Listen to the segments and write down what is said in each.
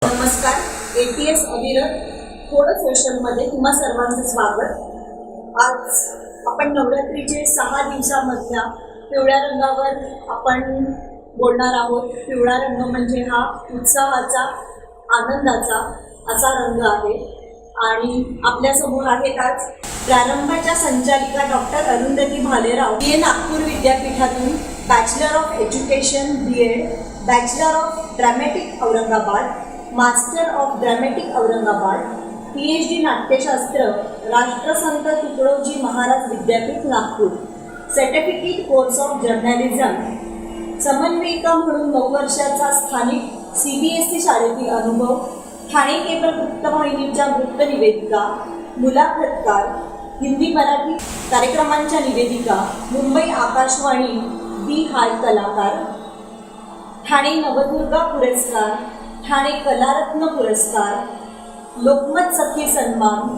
नमस्कार. ATS अविरत थोडं सोशलमध्ये तुम्हा सर्वांचं स्वागत. आज आपण नवरात्रीचे 6 दिवसामधल्या पिवळ्या रंगावर आपण बोलणार आहोत. पिवळा रंग म्हणजे हा उत्साहाचा, आनंदाचा असा रंग आहे. आणि आपल्यासमोर आहेत आज प्रारंभाच्या संचालिका डॉक्टर अरुंधती भालेराव, BA नागपूर विद्यापीठातून bachelor of education BEd, bachelor of dramatic Aurangabad, master of dramatic Aurangabad, PhD नाट्यशास्त्र Rashtrasant Tukdoji Maharaj Vidyapeeth Nagpur, certificate course of journalism, समन्वयिका म्हणून 9 वर्षाचा स्थानिक CBSE शाळेतील अनुभव, ठाणे केबल वृत्तवाहिनीच्या वृत्तनिवेदिका, मुलाखतकार, हिंदी मराठी कार्यक्रमांच्या निवेदिका, मुंबई आकाशवाणी हाय कलाकार, ठाणे नवदुर्गा पुरस्कार, ठाणे कलारत्न पुरस्कार, लोकमत सखी सन्मान,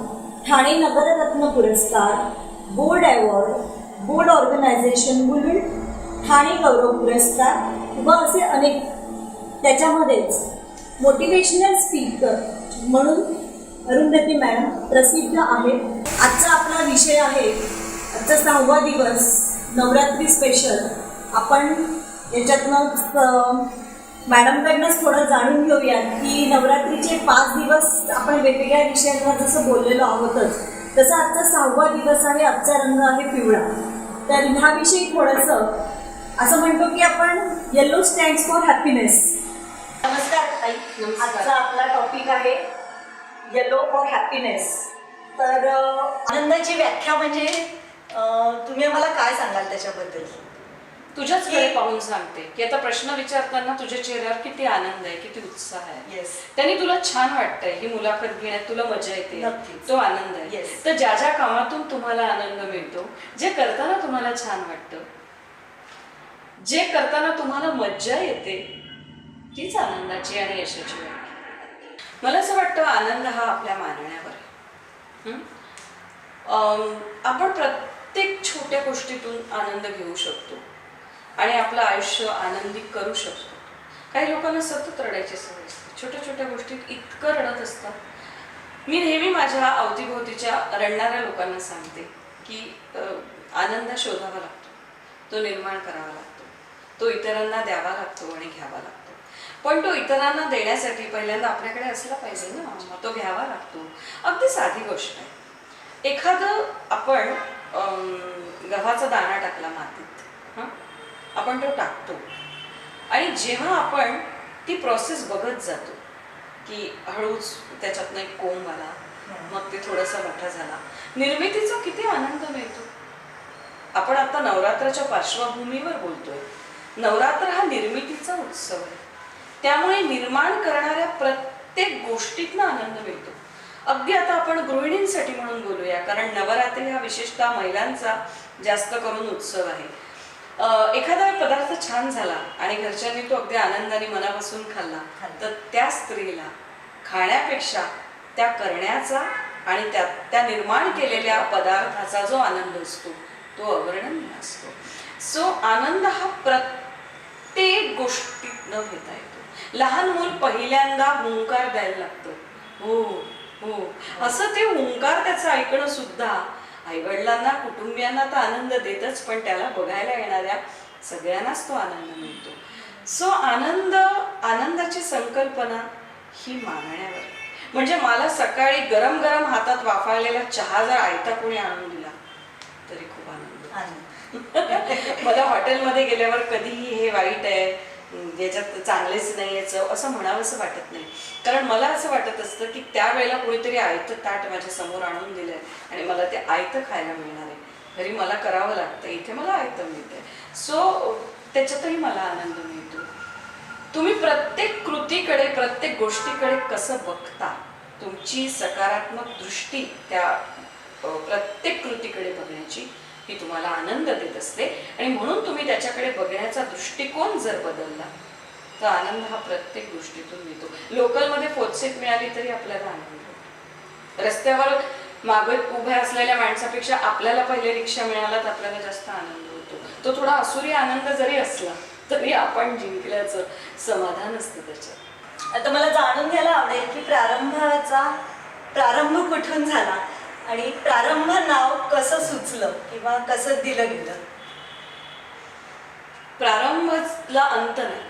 ठाणे नगररत्न पुरस्कार, board award, board organisation Mulund, Thane गौरव पुरस्कार व असे अनेक. त्याच्यामध्येच मोटिवेशनल स्पीकर म्हणून अरुंधती मॅडम प्रसिद्ध आहेत. आजचा आपला विषय आहे, आजचा 6वा दिवस नवरात्री स्पेशल. आपण याच्यातनं मॅडमकडनंच थोडं जाणून घेऊया की नवरात्रीचे 5 दिवस आपण वेगवेगळ्या विषयांवर जसं बोललेलो आहोतच, तसं आजचा 6वा दिवस आहे. आजचा रंग आहे पिवळा. तर ह्याविषयी थोडंसं असं म्हणतो की आपण येलो स्टँड्स फॉर हॅपीनेस. नमस्कार ताई. आजचा आपला टॉपिक आहे येलो फॉर हॅपीनेस. तर आनंदाची व्याख्या म्हणजे तुम्ही आम्हाला काय सांगाल त्याच्याबद्दल? तुझ्याचकडे पाहून सांगते की आता प्रश्न विचारताना तुझ्या चेहऱ्यावर किती आनंद आहे, किती उत्साह आहे. त्यांनी तुला छान वाटतंय, ही मुलाखत घेण्यात तुला मजा येते, तो आनंद आहे. तर ज्या ज्या कामातून तुम्हाला आनंद मिळतो, जे करताना तुम्हाला छान वाटतं, जे करताना तुम्हाला मज्जा येते, तीच आनंदाची आणि यशाची व्याख्या. मला असं वाटतं आनंद हा आपल्या मानण्यावर आहे. आपण प्रत्येक छोट्या गोष्टीतून आनंद घेऊ शकतो आणि आपलं आयुष्य आनंदी करू शकतो. काही लोकांना सतत रडायची सवय असते, छोट्या छोट्या गोष्टीत इतकं रडत असतात. मी नेहमी माझ्या अवतीभोवतीच्या रडणाऱ्या लोकांना सांगते की आनंद शोधावा लागतो, तो निर्माण करावा लागतो, तो इतरांना द्यावा लागतो आणि घ्यावा लागतो. पण तो इतरांना देण्यासाठी पहिल्यांदा आपल्याकडे असला पाहिजे ना, मग तो घ्यावा लागतो. अगदी साधी गोष्ट आहे. एखादं आपण गव्हाचा दाणा टाकला मातीत, आपण तो टाकतो आणि जेव्हा आपण ती प्रोसेस बघत जातो की हळूच त्याच्यातनं एक कोंब आला, मग ते थोडासा मोठा झाला, निर्मितीचा किती आनंद मिळतो. आपण आता नवरात्राच्या पार्श्वभूमीवर बोलतोय. नवरात्र हा निर्मितीचा उत्सव आहे, त्यामुळे निर्माण करणाऱ्या प्रत्येक गोष्टीतनं आनंद मिळतो. अगदी आता आपण गृहिणींसाठी म्हणून बोलूया, कारण नवरात्री हा विशेषतः महिलांचा जास्त करून उत्सव आहे. एखादा पदार्थ छान झाला आणि घरच्यांनी तो अगदी आनंदाने मनापासून खाल्ला, तर त्या स्त्रीला खाण्यापेक्षा त्या करण्याचा आणि त्या निर्माण केलेल्या पदार्थाचा जो आनंद असतो तो अवर्णनीय असतो. सो आनंद हा प्रत्येक गोष्टीत न घेता येतो. लहान मूल पहिल्यांदा हुंकार द्यायला लागतं, हो हो असं ते हुंकार त्याचं ऐकणं सुद्धा आईवडिलांना, कुटुंबियांना तर आनंद देतच, पण त्याला बघायला येणाऱ्या सगळ्यांनाच तो आनंद मिळतो. सो आनंदाची संकल्पना ही मागण्यावर. म्हणजे मला सकाळी गरम गरम हातात वाफाळलेला चहा जर आयता कोणी आणून दिला तरी खूप आनंद. मला हॉटेलमध्ये गेल्यावर कधीही हे वाईट आहे, याच्यात चांगलेच नाही याचं असं म्हणावंसं वाटत नाही. कारण मला असं वाटत असतं की त्यावेळेला कोणीतरी आयतं ताट माझ्या समोर आणून दिलंय आणि मला ते आयतं खायला मिळणार आहे. घरी मला करावं लागतं, इथे मला आयतं मिळतंय. सो त्याच्यातही मला आनंद मिळतो. तुम्ही प्रत्येक कृतीकडे, प्रत्येक गोष्टीकडे कसं बघता, तुमची सकारात्मक दृष्टी त्या प्रत्येक कृतीकडे बघण्याची ही तुम्हाला आनंद देत असते. आणि म्हणून तुम्ही त्याच्याकडे बघण्याचा दृष्टिकोन जर बदलला तर आनंद हा प्रत्येक गोष्टीतून मिळतो. लोकलमध्ये फोटसेट मिळाली तरी आपल्याला आनंद होतो. रस्त्यावर मागे उभ्या असलेल्या माणसापेक्षा आपल्याला पहिले रिक्षा मिळाला तर आपल्याला जास्त आनंद होतो. तो थोडा असुरी आनंद जरी असला तरी आपण जिंकल्याचं समाधान असतं त्याच्यात. आता मला जाणून घ्यायला आवडेल की प्रारंभ कुठून झाला आणि प्रारंभ नाव कसं सुचलं किंवा कसं दिलं गेलं. प्रारंभला अंत नाही,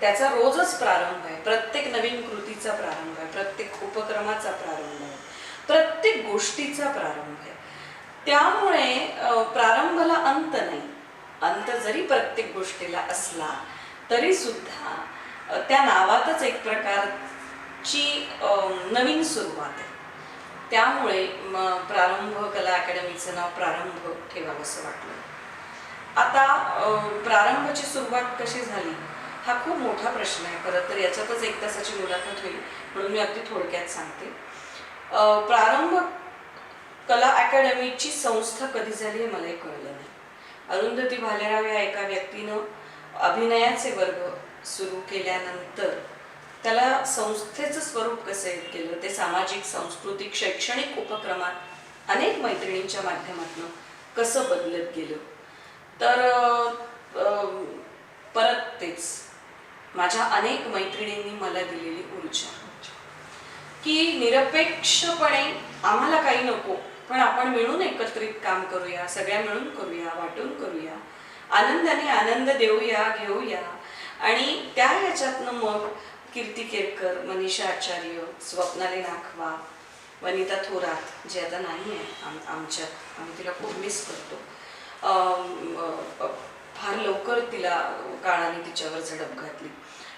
त्याचा रोजच प्रारंभ आहे. प्रत्येक नवीन कृतीचा प्रारंभ आहे, प्रत्येक उपक्रमाचा प्रारंभ आहे, प्रत्येक गोष्टीचा प्रारंभ आहे. त्यामुळे प्रारंभाला अंत नाही. अंत जरी प्रत्येक गोष्टीला असला तरी सुद्धा त्या नावातच एक प्रकारची नवीन सुरुवात आहे. त्यामुळे प्रारंभ कला अकॅडमीचं नाव प्रारंभ ठेवावं असं वाटलं. आता प्रारंभाची सुरुवात कशी झाली हा खूप मोठा प्रश्न आहे. खरं तर याच्यातच 1 तासाची मुलाखत होईल, म्हणून मी अगदी थोडक्यात सांगते. प्रारंभ कला अकॅडमीची संस्था कधी झाली हे मलाही कळलं नाही. अरुंधती भालेराव या एका व्यक्तीनं अभिनयाचे वर्ग सुरू केल्यानंतर त्याला संस्थेचं स्वरूप कसं येत गेलं, ते सामाजिक, सांस्कृतिक, शैक्षणिक उपक्रमात अनेक मैत्रिणींच्या माध्यमातून कसं बदलत गेलं. तर परत तेच माझ्या अनेक मैत्रिणींनी मला दिलेली ऊर्जा की निरपेक्षपणे आम्हाला काही नको, पण आपण मिळून एकत्रित काम करूया, सगळ्या मिळून करूया, वाटून करूया, आनंदाने आनंद देऊया, घेऊया. आणि त्या ह्याच्यातनं मग कीर्ती केरकर, मनीषा आचार्य, स्वप्नाली नाखवा, वनिता थोरात जी आता नाही आहे आमच्यात, आम्ही तिला खूप मिस करतो. फार लवकर तिला काळाने तिच्यावर झडप घातली,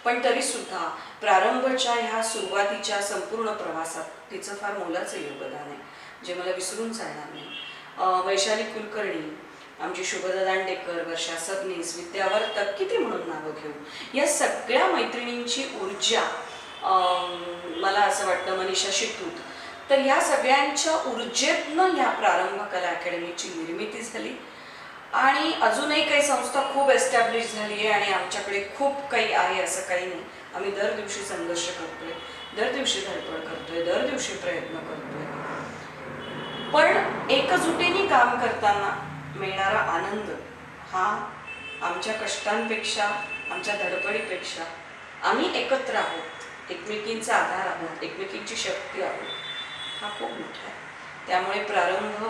पण तरीसुद्धा प्रारंभच्या ह्या सुरुवातीच्या संपूर्ण प्रवासात तिचं फार मोलाचं योगदान आहे, जे मला विसरून चालणार नाही. वैशाली कुलकर्णी, आमची शुभदा दांडेकर, वर्षा सबनीस, विद्यावर्तक, किती म्हणून नावं घेऊ, या सगळ्या मैत्रिणींची ऊर्जा, मला असं वाटतं मनीषा शितूत, तर या सगळ्यांच्या ऊर्जेतनं ह्या प्रारंभ कला अकॅडमीची निर्मिती झाली. आणि अजूनही काही संस्था खूप एस्टॅब्लिश झाली आहे आणि आमच्याकडे खूप काही आहे असं काही नाही. आम्ही दर दिवशी संघर्ष करतोय, दर दिवशी धडपड करतोय, दर दिवशी प्रयत्न करतोय. पण एकजुटीने काम करताना मिळणारा आनंद हा आमच्या कष्टांपेक्षा, आमच्या धडपडीपेक्षा, आम्ही एकत्र आहोत, एकमेकींचा आधार आहोत, एकमेकींची शक्ती आहोत, हा खूप मोठा आहे. त्यामुळे प्रारंभ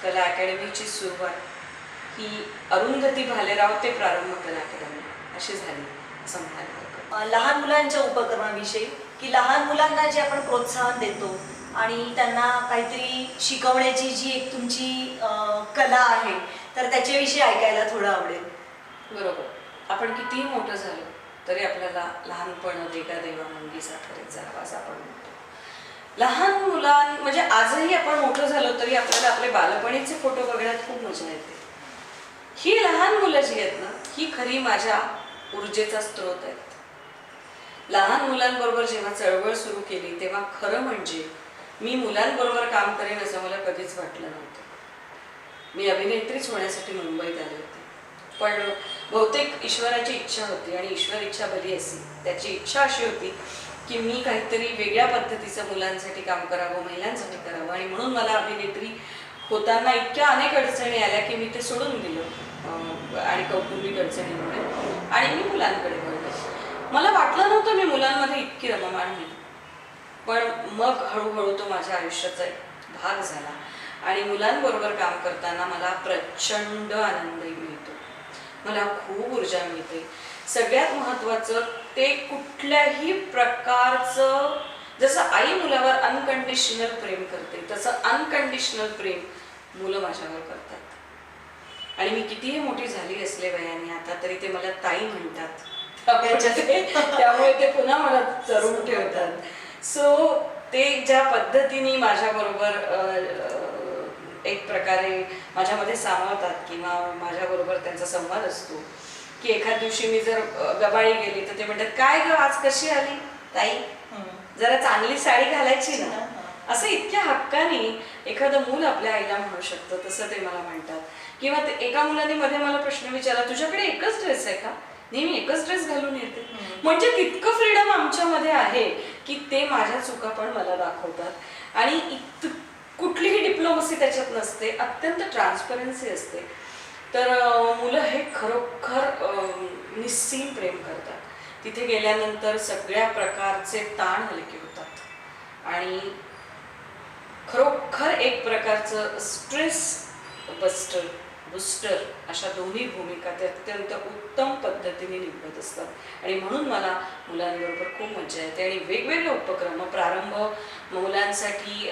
कला अकॅडमीची सुरुवात ही अरुंधती भालेराव ते प्रारंभ कला अकॅडमी अशी झाली असं म्हणायला हरकत. लहान मुलांच्या उपक्रमाविषयी की लहान मुलांना जे आपण प्रोत्साहन देतो आणि त्यांना काहीतरी शिकवण्याची जी एक तुमची कला आहे, तर त्याच्याविषयी ऐकायला थोडं आवडेल. बरोबर, आपण कितीही मोठं झालो तरी आपल्याला लहानपण देगा देवा मंगी साखरेत जावा असं आपण म्हणतो. लहान म्हणजे आजही आपण मोठं झालो तरी आपल्याला आपले बालपणीचे फोटो बघण्यात खूप मजा येते. ही लहान मुलं जी आहेत ना, ही खरी माझ्या ऊर्जेचा स्रोत आहेत. लहान मुलांबरोबर जेव्हा चळवळ सुरू केली तेव्हा खरं म्हणजे मी मुलांबरोबर काम करेन असं मला कधीच वाटलं नव्हतं. मी अभिनेत्रीच होण्यासाठी मुंबईत आले होते, पण बहुतेक ईश्वराची इच्छा होती आणि ईश्वर इच्छा भली असे. त्याची इच्छा अशी होती की मी काहीतरी वेगळ्या पद्धतीचं मुलांसाठी काम करावं, महिलांसाठी करावं, आणि म्हणून मला अभिनेत्री होताना इतक्या अनेक अडचणी आल्या की मी ते सोडून दिलं आणि कौटुंबिक अडचणीमुळे, आणि मी मुलांकडे वळले. मला वाटलं नव्हतं मी मुलांमध्ये इतकी रममाण होईल, पण मग हळूहळू तो माझ्या आयुष्याचा एक भाग झाला आणि मुलांबरोबर काम करताना मला प्रचंड आनंदही मिळतो, मला खूप ऊर्जा मिळते. सगळ्यात महत्त्वाचं ते कुठल्याही प्रकारचं, जसं आई मुलावर अनकंडिशनल प्रेम करते तसं अनकंडिशनल प्रेम मुलं माझ्यावर करतात. आणि मी कितीही मोठी झाली असले वयाने आता तरी ते मला ताई म्हणतात, त्यामुळे ते पुन्हा मला तरुण ठेवतात. सो ते ज्या पद्धतीने माझ्याबरोबर एक प्रकारे माझ्यामध्ये सामावतात किंवा माझ्याबरोबर त्यांचा संवाद असतो की एखाद दिवशी मी जर गबाळी गेली तर ते म्हणतात, काय ग आज कशी आली ताई, जरा चांगली साडी घालायची ना. असं इतक्या हक्काने एखादं मूल आपल्या आईला म्हणू शकतं तसं ते मला म्हणतात. किंवा ते एका मुलाने मध्ये मला प्रश्न विचारला, तुझ्याकडे एकच ड्रेस आहे का, नेहमी एकच ड्रेस घालून येते. म्हणजे तितकं फ्रीडम आमच्यामध्ये आहे की ते माझ्या चुका पण मला दाखवतात आणि कुठलीही डिप्लोमसी त्याच्यात नसते, अत्यंत ट्रान्सपरन्सी असते. तर मुलं हे खरोखर निस्सीम प्रेम करतात. तिथे गेल्यानंतर सगळ्या प्रकारचे ताण हलके होतात आणि खरोखर एक प्रकारचं स्ट्रेस बुस्टर अशा दोन्ही भूमिका ते अत्यंत उत्तम पद्धतीने निभवत असतात आणि म्हणून मला मुलांबरोबर खूप मजा येते आणि वेगवेगळे उपक्रम प्रारंभ मुलांसाठी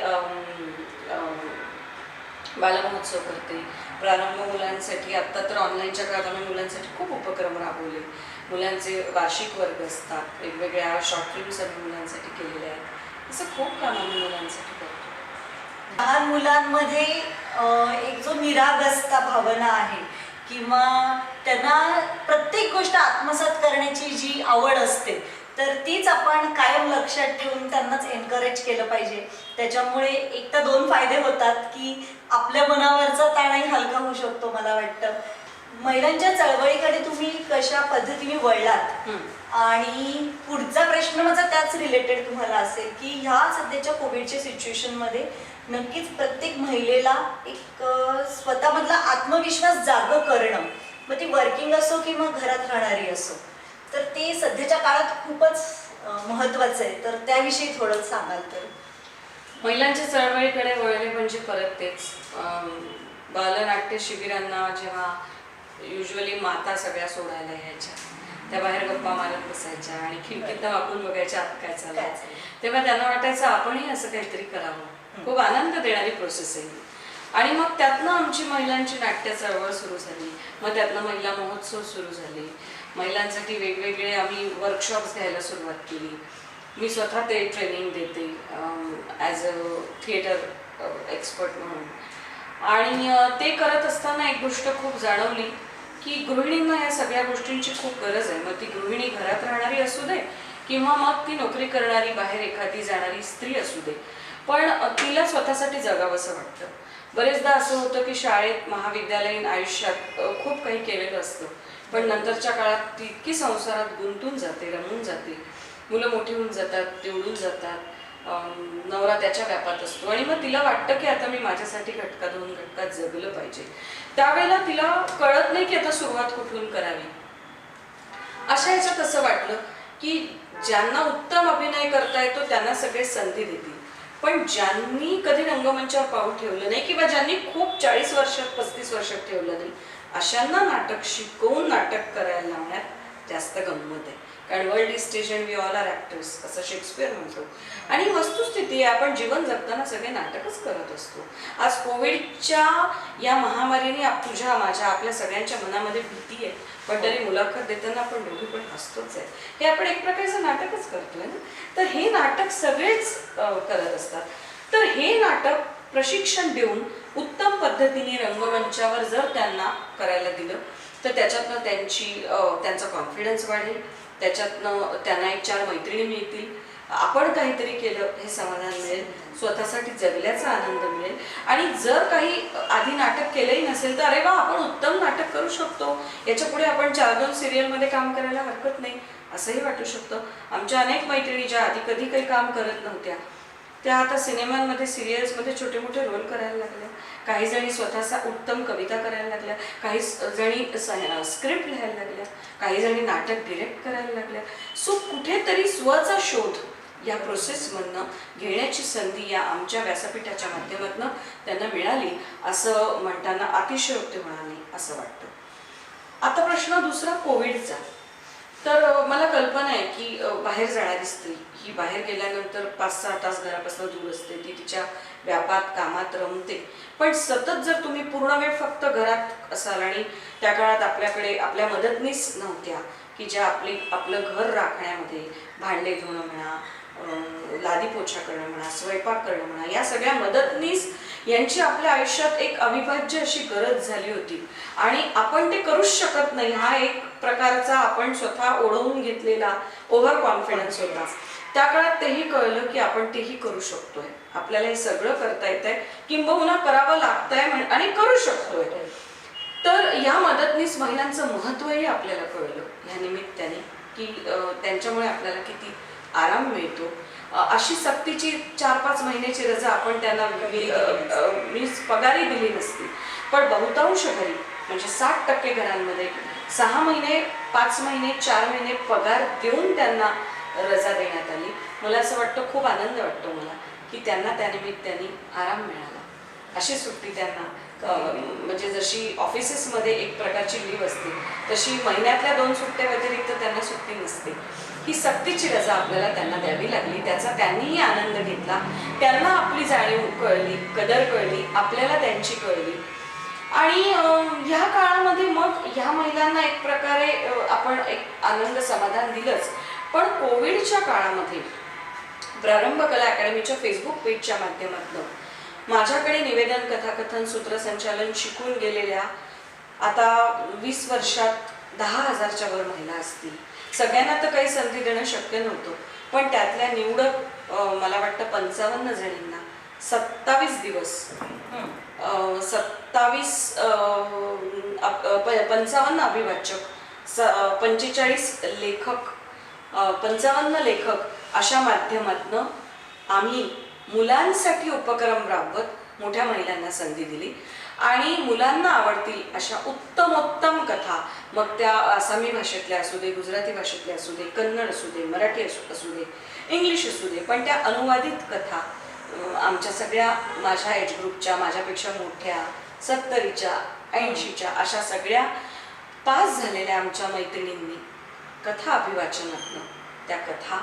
बालमहोत्सव करते. प्रारंभ मुलांसाठी आत्ता तर ऑनलाईनच्या काळात आम्ही मुलांसाठी खूप उपक्रम राबवले. मुलांचे वार्षिक वर्ग असतात, वेगवेगळ्या शॉर्ट फिल्म्स आम्ही मुलांसाठी केलेल्या आहेत. असं खूप काम आम्ही मुलांसाठी करतो. लहान मुलांमध्ये एक जो निरागसता भावना आहे किंवा त्यांना प्रत्येक गोष्ट आत्मसात करण्याची जी आवड असते तर तीच आपण कायम लक्षात ठेवून त्यांनाच एनकरेज केलं पाहिजे. त्याच्यामुळे एक तर दोन फायदे होतात की आपल्या मनावरचा ताणही हलका होऊ शकतो. मला वाटतं महिलांच्या चळवळीकडे तुम्ही कशा पद्धतीने वळलात आणि पुढचा प्रश्न माझा त्याच रिलेटेड तुम्हाला असेल की ह्या सध्याच्या कोविडच्या सिच्युएशनमध्ये नक्कीच प्रत्येक महिलेला एक स्वतःमधला आत्मविश्वास जागं करणं, मग ती वर्किंग असो किंवा घरात राहणारी असो, तर ते सध्याच्या काळात खूपच महत्त्वाचं आहे. तर त्याविषयी थोडं सांगाल तर. महिलांच्या चळवळीकडे वळले म्हणजे परत तेच बालनाट्य शिबिरांना जेव्हा युजली माता सगळ्या सोडायला यायच्या, त्या बाहेर गप्पा मारत बसायच्या आणि खिडकीतनं वाकून बघायच्या आत काय चाललंय, तेव्हा त्यांना वाटायचं आपणही असं काहीतरी करावं. खूप आनंद देणारी प्रोसेस आहे. आणि मग त्यातनं आमची महिलांची नाट्य चळवळ सुरू झाली. मग त्यातनं महिला महोत्सव सुरू झाले. महिलांसाठी वेगवेगळे आम्ही वर्कशॉप्स घ्यायला सुरुवात केली. मी स्वतः ते ट्रेनिंग देते ॲज अ थिएटर एक्सपर्ट म्हणून. आणि ते करत असताना एक गोष्ट खूप जाणवली की गृहिणींना या सगळ्या गोष्टींची खूप गरज आहे. मग ती गृहिणी घरात राहणारी असू दे किंवा मग ती नोकरी करणारी बाहेर एखादी जाणारी स्त्री असू दे, पण तिला स्वतःसाठी जगावंसं वाटतं. बरेचदा असं होतं की शाळेत महाविद्यालयीन आयुष्यात खूप काही केलेलं असतं, पण नंतरच्या काळात ती इतकी संसारात गुंतून जाते, रमून जाते, मुलं मोठी होऊन जातात, तेवढून जातात, नवरा त्याच्या व्यापात असतो आणि मग तिला वाटतं की आता मी माझ्यासाठी घटका दोन घटकात जगलं पाहिजे. त्यावेळेला तिला कळत नाही की आता सुरुवात कुठून करावी. अशा ह्याच्यात असं वाटलं की ज्यांना उत्तम अभिनय करता येतो त्यांना सगळे संधी देतील, पण ज्यांनी कधी रंगमंचावर पाऊल ठेवलं नाही किंवा ज्यांनी खूप 40 वर्षात 35 वर्षात ठेवलं नाही अशांना नाटक शिकवून नाटक करायला लावण्यात जास्त गंमत आहे. कारण world is stage and we all are actors असं शेक्सपियर म्हणतो. आणि वस्तुस्थिती आहे, आपण जीवन जगताना सगळे नाटकच करत असतो. आज कोविडच्या या महामारीने तुझ्या माझ्या आपल्या सगळ्यांच्या मनामध्ये भीती आहे, पण तरी मुलाखत देताना आपण दोघी पण हसतोच आहे. हे आपण एक प्रकारचं नाटकच करतोय ना. तर हे नाटक सगळेच करत असतात. तर हे नाटक प्रशिक्षण देऊन उत्तम पद्धतीने रंगमंचावर जर त्यांना करायला दिलं तर त्याच्यातनं त्यांचा कॉन्फिडन्स वाढेल, त्याच्यातनं त्यांना एक 4 मैत्रिणी मिळतील, आपण काहीतरी केलं हे समाधान मिळेल, स्वतःसाठी जगल्याचा आनंद मिळेल. आणि जर काही आधी नाटक केलंही नसेल तर अरे वा आपण उत्तम नाटक करू शकतो, याच्या पुढे आपण 4-2 सिरियलमध्ये काम करायला हरकत नाही असंही वाटू शकतं. आमच्या अनेक मैत्रिणी ज्या आधी कधी काही काम करत नव्हत्या त्या आता सिनेमांमध्ये सिरियल्समध्ये छोटे मोठे रोल करायला लागल्या. काही जणी स्वतःचा उत्तम कविता करायला लागल्या, काही जणी स्क्रिप्ट लिहायला लागल्या, काही जणी नाटक डिरेक्ट करायला लागल्या. सो कुठेतरी स्वचा शोध या प्रोसेसमधनं घेण्याची संधी या आमच्या व्यासपीठाच्या माध्यमातून त्यांना मिळाली असं म्हणताना अतिशयोक्ती होणार नाही असं वाटतं. आता प्रश्न दुसरा कोविडचा. तर मला कल्पना आहे की बाहेर जाणारी स्त्री ही बाहेर गेल्यानंतर 5-6 तास घरापासून दूर असते, ती तिच्या व्यापात कामात रमते, पण सतत जर तुम्ही पूर्ण वेळ फक्त घरात असाल आणि त्या काळात आपल्याकडे आपल्या मदतनीस नव्हत्या की ज्या आपलं घर राखण्यामध्ये भांडे धुणं म्हणा, लादी पोछा करणं म्हणा, स्वयंपाक करणं म्हणा, या सगळ्या मदतनीस यांची आपल्या आयुष्यात एक अविभाज्य अशी गरज झाली होती आणि आपण ते करूच शकत नाही हा एक प्रकारचा आपण स्वतः ओढवून घेतलेला ओव्हर कॉन्फिडन्स होता. त्या काळात तेही कळलं की आपण तेही करू शकतोय, आपल्याला हे सगळं करता येतंय, किंबहुना करावं लागतंय आणि करू शकतोय. तर या मदतनीस महिलांचं महत्त्वही आपल्याला कळलं ह्या निमित्ताने की त्यांच्यामुळे आपल्याला किती आराम मिळतो. अशी सक्तीची 4-5 महिन्याची रजा आपण त्यांना पगारी दिली नसती, पण बहुतांश घरी म्हणजे 60% घरांमध्ये 6 महिने, 5 महिने, 4 महिने पगार देऊन त्यांना रजा देण्यात आली. मला असं वाटतं, खूप आनंद वाटतो मला की त्यांना त्यानिमित्ताने आराम मिळाला. अशी सुट्टी त्यांना म्हणजे जशी ऑफिसेसमध्ये एक प्रकारची लीव असते तशी महिन्यातल्या 2 सुट्ट्या व्यतिरिक्त त्यांना सुट्टी नसते. ही सक्तीची रजा आपल्याला त्यांना द्यावी लागली. त्याचा त्यांनीही आनंद घेतला. त्यांना आपली जाणीव कळली, कदर कळली, आपल्याला त्यांची कळली. आणि ह्या काळामध्ये मग ह्या महिलांना एक प्रकारे आपण एक आनंद समाधान दिलंच. पण कोविडच्या काळामध्ये प्रारंभ कला अकॅडमीच्या फेसबुक पेजच्या माध्यमातून माझ्याकडे निवेदन, कथाकथन, सूत्रसंचालन शिकून गेलेल्या आता 20 वर्षात 10,000च्या वर महिला असतील. सगळ्यांना तर काही संधी देणं शक्य नव्हतं, पण त्यातल्या निवडक मला वाटतं 55 जणींना 27 दिवस 55 अभिवाचक, 45 लेखक, 55 लेखक अशा माध्यमातनं आम्ही मुलांसाठी उपक्रम राबवत मोठ्या महिलांना संधी दिली. आणि मुलांना आवडतील अशा उत्तमोत्तम कथा, मग त्या आसामी भाषेतल्या असू दे, गुजराती भाषेतल्या असू दे, कन्नड असू दे, मराठी असू दे, इंग्लिश असू दे, पण त्या अनुवादित कथा आमच्या सगळ्या माझ्या एज ग्रुपच्या, माझ्यापेक्षा मोठ्या 70च्या 80च्या अशा सगळ्या पास झालेल्या आमच्या मैत्रिणींनी कथा अभिवाचनातनं त्या कथा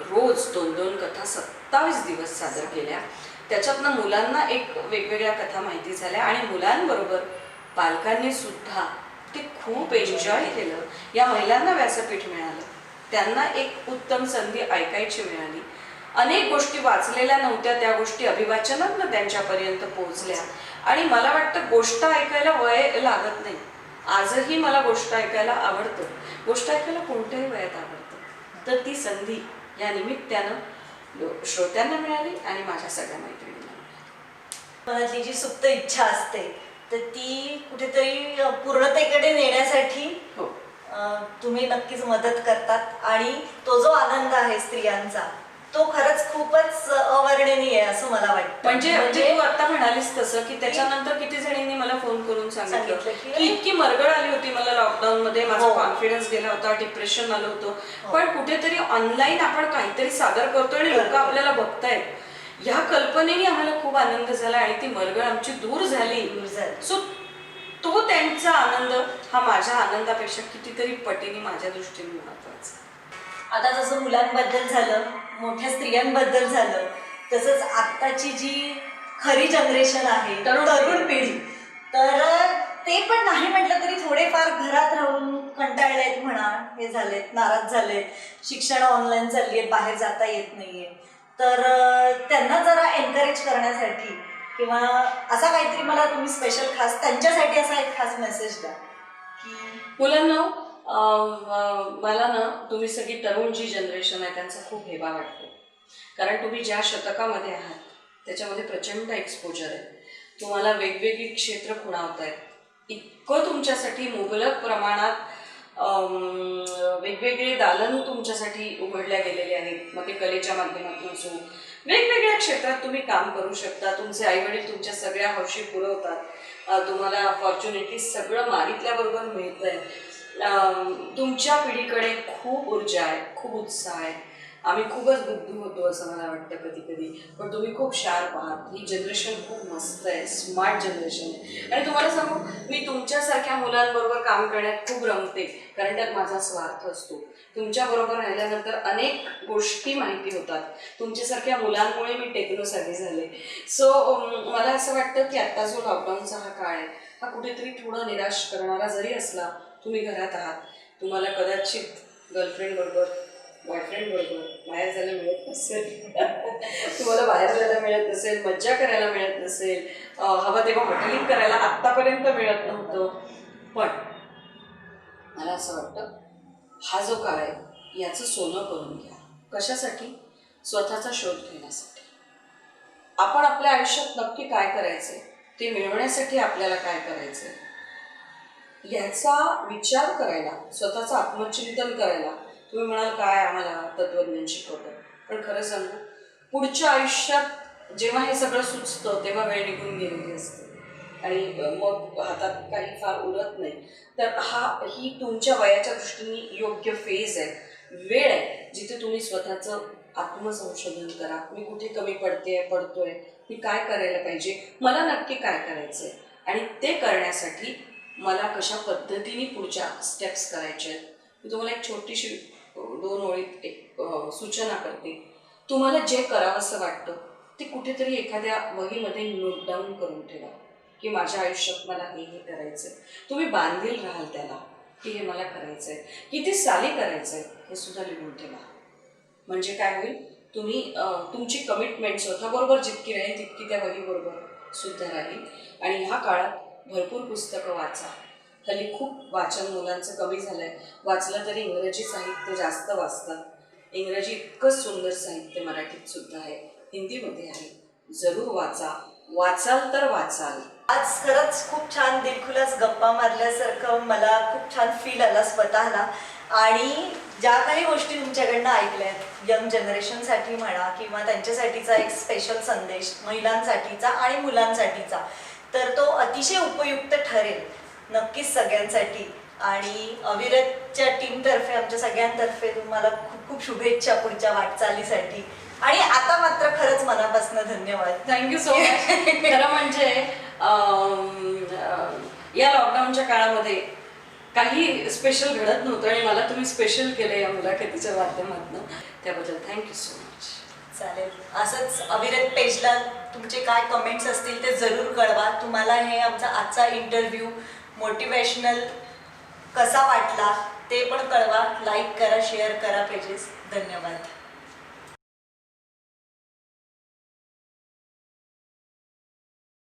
रोज 2-2 कथा 27 दिवस सादर केल्या. त्याच्यातनं मुलांना एक वेगवेगळ्या कथा माहिती झाल्या आणि मुलांबरोबर पालकांनी सुद्धा ते खूप एन्जॉय केलं. या महिलांना व्यासपीठ मिळालं, त्यांना एक उत्तम संधी ऐकायची मिळाली. अनेक गोष्टी वाचलेल्या नव्हत्या, त्या गोष्टी अभिवाचनातनं त्यांच्यापर्यंत पोहोचल्या. आणि मला वाटतं गोष्ट ऐकायला वय लागत नाही. आजही मला गोष्ट ऐकायला आवडतं. गोष्ट ऐकायला कोणत्याही वयात आवडतं. तर ती संधी या निमित्तानं श्रोत्यांना मिळाली आणि माझ्या सगळ्या मैत्रिणींना मिळाली. मनातली जी सुप्त इच्छा असते तर ती कुठेतरी पूर्णतेकडे नेण्यासाठी तुम्ही नक्कीच मदत करतात. आणि तो जो आनंद आहे स्त्रियांचा तो खरंच खूपच अवर्णनीय आहे असं मला वाटतं. म्हणजे तू आता म्हणालीस तसं की त्याच्यानंतर किती जणींनी मला फोन करून सांगितलं की इतकी मरगळ आली होती मला लॉकडाऊन मध्ये, माझा कॉन्फिडन्स गेला होता, डिप्रेशन आलं होतं, पण कुठेतरी ऑनलाईन आपण काहीतरी सादर करतोय आणि लोक आपल्याला बघतायत, ह्या कल्पनेने आम्हाला खूप आनंद झाला आणि ती मरगळ आमची दूर झाली. सो तो त्यांचा आनंद हा माझ्या आनंदापेक्षा कितीतरी पटीने माझ्या दृष्टीने महत्वाचा. आता जसं मुलांबद्दल झालं, मोठ्या स्त्रियांबद्दल झालं, तसंच आत्ताची जी खरी जनरेशन आहे, तरुण पिढी, तर ते पण नाही म्हटलं तरी थोडेफार घरात राहून कंटाळलेत म्हणा, हे झालेत, नाराज झालेत, शिक्षण ऑनलाईन चालली आहेत, बाहेर जाता येत नाहीये. तर त्यांना जरा एनकरेज करण्यासाठी किंवा असा काहीतरी मला तुम्ही स्पेशल खास त्यांच्यासाठी असा एक खास मेसेज द्या की मुलांना मला ना तुम्ही सगळी तरुण जी जनरेशन आहे त्यांचा खूप हेवा वाटतो. कारण तुम्ही ज्या शतकामध्ये आहात त्याच्यामध्ये प्रचंड एक्सपोजर आहे. तुम्हाला वेगवेगळी क्षेत्र खुणावत आहेत. इतकं तुमच्यासाठी मुबलक प्रमाणात वेगवेगळे दालन तुमच्यासाठी उघडल्या गेलेले आहेत. मग ते कलेच्या माध्यमातून असो, वेगवेगळ्या क्षेत्रात तुम्ही काम करू शकता. तुमचे आईवडील तुमच्या सगळ्या हौशी पुरवतात. तुम्हाला फॉर्च्युनेटली सगळं मागितल्याबरोबर मिळतंय. तुमच्या पिढीकडे खूप ऊर्जा आहे, खूप उत्साह आहे. आम्ही खूपच बुद्धू होतो असं मला वाटतं कधी कधी, पण तुम्ही खूप शार्प आहात. ही जनरेशन खूप मस्त आहे, स्मार्ट जनरेशन आहे. आणि तुम्हाला सांगू, मी तुमच्यासारख्या मुलांबरोबर काम करण्यात खूप रमते, कारण त्यात माझा स्वार्थ असतो. तुमच्याबरोबर राहिल्यानंतर अनेक गोष्टी माहिती होतात. तुमच्यासारख्या मुलांमुळे मी टेक्नोसाठी झाले. सो मला असं वाटतं की आत्ता जो लॉकडाऊनचा हा काळ आहे हा कुठेतरी थोडा निराश करणारा जरी असला, तुम्ही घरात आहात, तुम्हाला कदाचित गर्लफ्रेंड बरोबर, बॉयफ्रेंड बरोबर बाहेर जायला मिळत नसेल, तुम्हाला बाहेर जायला मिळत नसेल, मज्जा करायला मिळत नसेल, हवं तेव्हा हॉटेलिंग करायला आत्तापर्यंत मिळत नव्हतं, पण मला असं वाटतं हा जो काळ आहे याचं सोनं करून घ्या. कशासाठी? स्वतःचा शोध घेण्यासाठी. आपण आपल्या आयुष्यात नक्की काय करायचंय, ते मिळवण्यासाठी आपल्याला काय करायचंय याचा विचार करायला, स्वतःचं आत्मचिंतन करायला. तुम्ही म्हणाल काय आम्हाला तत्वज्ञान शिकवतं, पण खरं सांगू, पुढच्या आयुष्यात जेव्हा हे सगळं सुचतं तेव्हा वेळ निघून गेलेली असते. आणि मग हातात काही फार उरत नाही. तर ही तुमच्या वयाच्या दृष्टीने योग्य फेज आहे, वेळ आहे, जिथे तुम्ही स्वतःचं आत्मसंशोधन करा. मी कुठे कमी पडतोय, मी काय करायला पाहिजे, मला नक्की काय करायचं आहे, आणि ते करण्यासाठी मला कशा पद्धतीने पुढच्या स्टेप्स करायच्या आहेत. मी तुम्हाला एक छोटीशी 2 ओळीत एक सूचना करते. तुम्हाला जे करावंसं वाटतं ते कुठेतरी एखाद्या वहीमध्ये नोट डाऊन करून ठेवा, की माझ्या आयुष्यात मला हे करायचं आहे. तुम्ही बांधील राहाल त्याला, की हे मला करायचं आहे. किती साली करायचं आहे हे सुद्धा लिहून ठेवा. म्हणजे काय होईल, तुम्ही तुमची कमिटमेंट स्वतःबरोबर जितकी राहील तितकी त्या वहीबरोबर सुद्धा राहील. आणि ह्या काळात भरपूर पुस्तकं वाचा. हल्ली खूप वाचन मुलांचं कमी झालं आहे. वाचलं तरी इंग्रजी साहित्य जास्त वाचतात. इंग्रजी इतकं सुंदर साहित्य मराठीत सुद्धा आहे, हिंदीमध्ये आहे. जरूर वाचा, वाचाल तर वाचाल. आज खरंच खूप छान दिलखुलास गप्पा मारल्यासारखं मला खूप छान फील आला स्वतःला. आणि ज्या काही गोष्टी तुमच्याकडनं ऐकल्यात यंग जनरेशनसाठी म्हणा किंवा त्यांच्यासाठीचा एक स्पेशल संदेश महिलांसाठीचा आणि मुलांसाठीचा, तर तो अतिशय उपयुक्त ठरेल नक्कीच सगळ्यांसाठी. आणि अविरतच्या टीमतर्फे आमच्या सगळ्यांतर्फे तुम्हाला खूप खूप शुभेच्छा पुढच्या वाटचालीसाठी. आणि आता मात्र खरंच मनापासून धन्यवाद. Thank you so much. खरं म्हणजे या लॉकडाऊनच्या काळामध्ये काही स्पेशल घडत नव्हतं आणि मला तुम्ही स्पेशल केलं या मुलाखतीच्या माध्यमातून, त्याबद्दल थँक्यू सो मच. चालेल. असंच अविरत पेजला तुमचे काय कमेंट्स असतील ते जरूर कळवा. तुम्हाला हे आमचा आजचा इंटरव्ह्यू मोटिवेशनल कसा वाटला ते पण कळवा. लाईक करा, शेअर करा पेजेस. धन्यवाद.